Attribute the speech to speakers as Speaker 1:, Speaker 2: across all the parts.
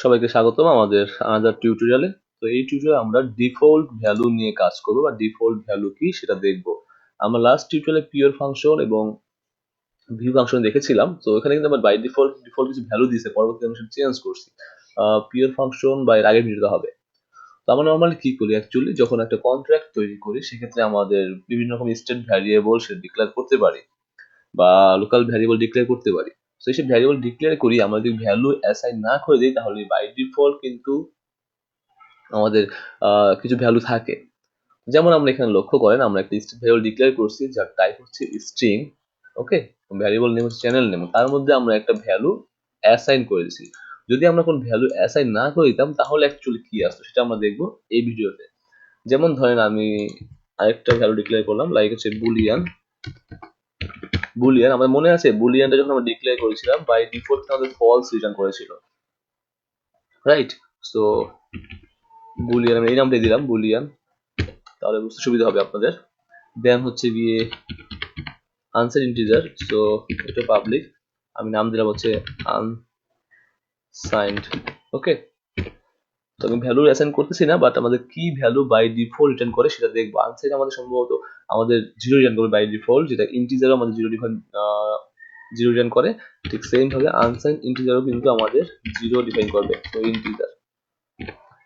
Speaker 1: সবাইকে স্বাগতম আমাদের আনাদার টিউটোরিয়ালে। তো এই টিউটোরিয়ালে আমরা ডিফল্ট ভ্যালু নিয়ে কাজ করব বা ডিফল্ট ভ্যালু কি সেটা দেখব। আমরা লাস্ট টিউটোরিয়ালে পিওর ফাংশন এবং ভিউ ফাংশন দেখেছিলাম। তো এখানে কিন্তু আমরা বাই ডিফল্ট কিছু ভ্যালু দিয়েছে, পরবর্তীতে আমরা সেটা চেঞ্জ করছি। পিওর ফাংশন বা এর আগের ভিডিওতে হবে। তো আমরা নর্মালি কি করি, অ্যাকচুয়ালি যখন একটা কন্ট্রাক্ট তৈরি করি সেক্ষেত্রে আমাদের বিভিন্ন রকম স্টেট ভ্যারিয়েবল সে ডিক্লেয়ার করতে পারি বা লোকাল ভ্যারিয়েবল ডিক্লেয়ার করতে পারি। তো এইসব ভ্যারিয়েবল ডিক্লেয়ার করি, আমরা যদি ভ্যালু অ্যাসাইন না করে দিই তাহলে বাই ডিফল্ট কিন্তু আমাদের কিছু ভ্যালু থাকে। যেমন আমরা এখানে লক্ষ্য করেন, আমরা একটা স্ট্রিং ভ্যারিয়েবল ডিক্লেয়ার করছি যার টাইপ হচ্ছে স্ট্রিং। ওকে, ভ্যারিয়েবল নেম হচ্ছে চ্যানেল নেম, তার মধ্যে আমরা একটা ভ্যালু অ্যাসাইন করে দিয়েছি। যদি আমরা কোনো ভ্যালু অ্যাসাইন না করে দিতাম তাহলে অ্যাকচুয়ালি কি আসতো সেটা আমরা দেখবো এই ভিডিওতে। যেমন ধরেন আমি আরেকটা ভ্যালু ডিক্লেয়ার করলাম, লাইক হচ্ছে বুলিয়ান। বুলিয়ান আমার মনে আছে, বুলিয়ানটা যখন আমরা ডিক্লেয়ার করেছিলাম বাই ডিফল্ট আমাদের ফলস রিটার্ন করেছিল, রাইট? সো বুলিয়ান আমি এই নামটা দিলাম বুলিয়ান, তাহলে বুঝতে সুবিধা হবে আপনাদের। দেন হচ্ছে গিয়ে আনসার ইন্টিজার, সো এটা পাবলিক, আমি নাম দিলাম হচ্ছে আনসাইন্ড। ওকে, তো আমি ভ্যালু অ্যাসাইন করতেছি না, বাট আমাদের কি ভ্যালু বাই ডিফল্ট রিটার্ন করে সেটা দেখবো। আনসাইন্ড আমাদের সম্ভবত আমাদের জিরো রিটার্ন করবে বাই ডিফল্ট, যেটা ইন্টিজারও আমাদের জিরো রিটার্ন করে। ঠিক সেম ভাবে আনসাইন্ড ইন্টিজারও কিন্তু আমাদের জিরো ডিফাইন করবে, তো ইন্টিজার।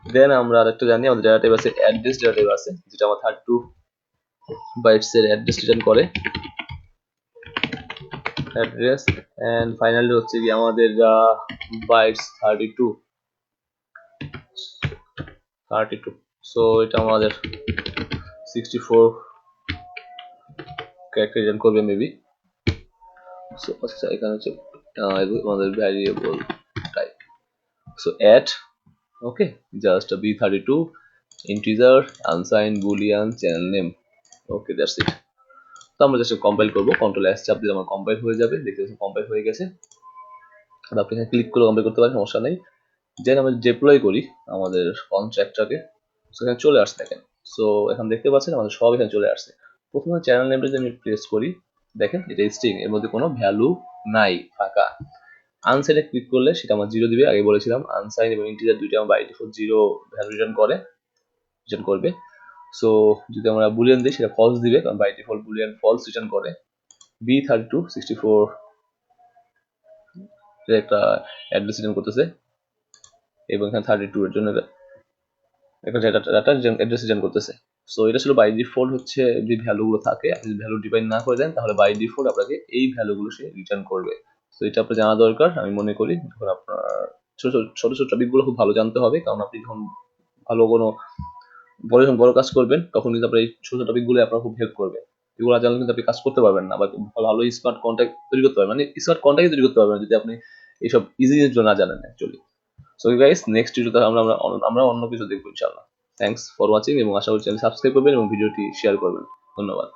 Speaker 1: দেন আমরা আরেকটা জানি, আমাদের ডেটা টাইপ আছে অ্যাড্রেস ডেটা টাইপ আছে, যেটা আমার 32 বাইটস এর অ্যাড্রেস রিটার্ন করে, অ্যাড্রেস। এন্ড ফাইনালি হচ্ছে কি আমাদের বাইটস 32। সো এটা আমাদের 64 ক্যারেক্টার রিটার্ন করবে মেবি। সো আচ্ছা, এখানে হচ্ছে আমাদের variable type, so add, okay, just b32 integer unsigned boolean channel name. Okay, that's it. তো আমরা জাস্ট কম্পাইল করবো, কন্ট্রোল এস চাপ দিলে আমার কম্পাইল হয়ে যাবে। দেখতে পাচ্ছেন কম্পাইল হয়ে গেছে। আপনি এখানে ক্লিক করে কম্পাইল করতে পারেন, সমস্যা নেই। দেন আমরা ডিপ্লয় করি আমাদের কন্ট্রাক্টটাকে, সেখানে চলে আসছে দেখেন। সো এখন দেখতে পাচ্ছেন আমাদের সব এখানে চলে আসছে। প্রথমে চ্যানেল নেমটা যদি আমি প্রেস করি, দেখেন এটা স্ট্রিং, এর মধ্যে কোনো ভ্যালু নাই, ফাঁকা। আনসাইনে ক্লিক করলে সেটা আমার জিরো দিবে, আগে বলেছিলাম আনসাইন এবং ইন্টিজার দুইটা আমার by default zero value return করবে। সো যদি আমরা বুলিয়ান দিই সেটা ফলস দিবে, কারণ by default boolean false return করে। b32 64 একটা অ্যাড্রেস রিটার্ন করতেছে, এবং এখানে 32 এর জন্য একটা ডাটা অ্যাড্রেস রিটার্ন করতেছে। সো এটা ছিল বাই ডিফল্ট হচ্ছে যে ভ্যালুগুলো থাকে, আপনি যদি ভ্যালু ডিফাইন না করে দেন তাহলে বাই ডিফল্ট আপনাকে এই ভ্যালুগুলো সে রিটার্ন করবে। সো এটা আপনার জানা দরকার আমি মনে করি। যখন আপনার ছোট ছোট ছোট টপিকগুলো খুব ভালো জানতে হবে, কারণ আপনি যখন ভালো কোনো বড় কাজ করবেন তখন কিন্তু আপনার এই ছোট ছোট টপিকগুলো আপনার খুব হেল্প করবে। এগুলো না জানলে কিন্তু আপনি কাজ করতে পারবেন না, বা ভালো স্মার্ট কন্ট্যাক্ট তৈরি করতে পারবেন, মানে স্মার্ট কন্ট্যাক্ট তৈরি করতে পারবেন যদি আপনি এইসব ইজি জিনিসগুলো না জানেন অ্যাকচুয়ালি। সো গাইস, নেক্সট ভিডিওতে আমরা অন্য কিছু দেখবো ইনশাআল্লাহ। থ্যাঙ্কস ফর ওয়াচিং, এবং আশা করছি চ্যানেল সাবস্ক্রাইব করবেন এবং ভিডিওটি শেয়ার করবেন। ধন্যবাদ।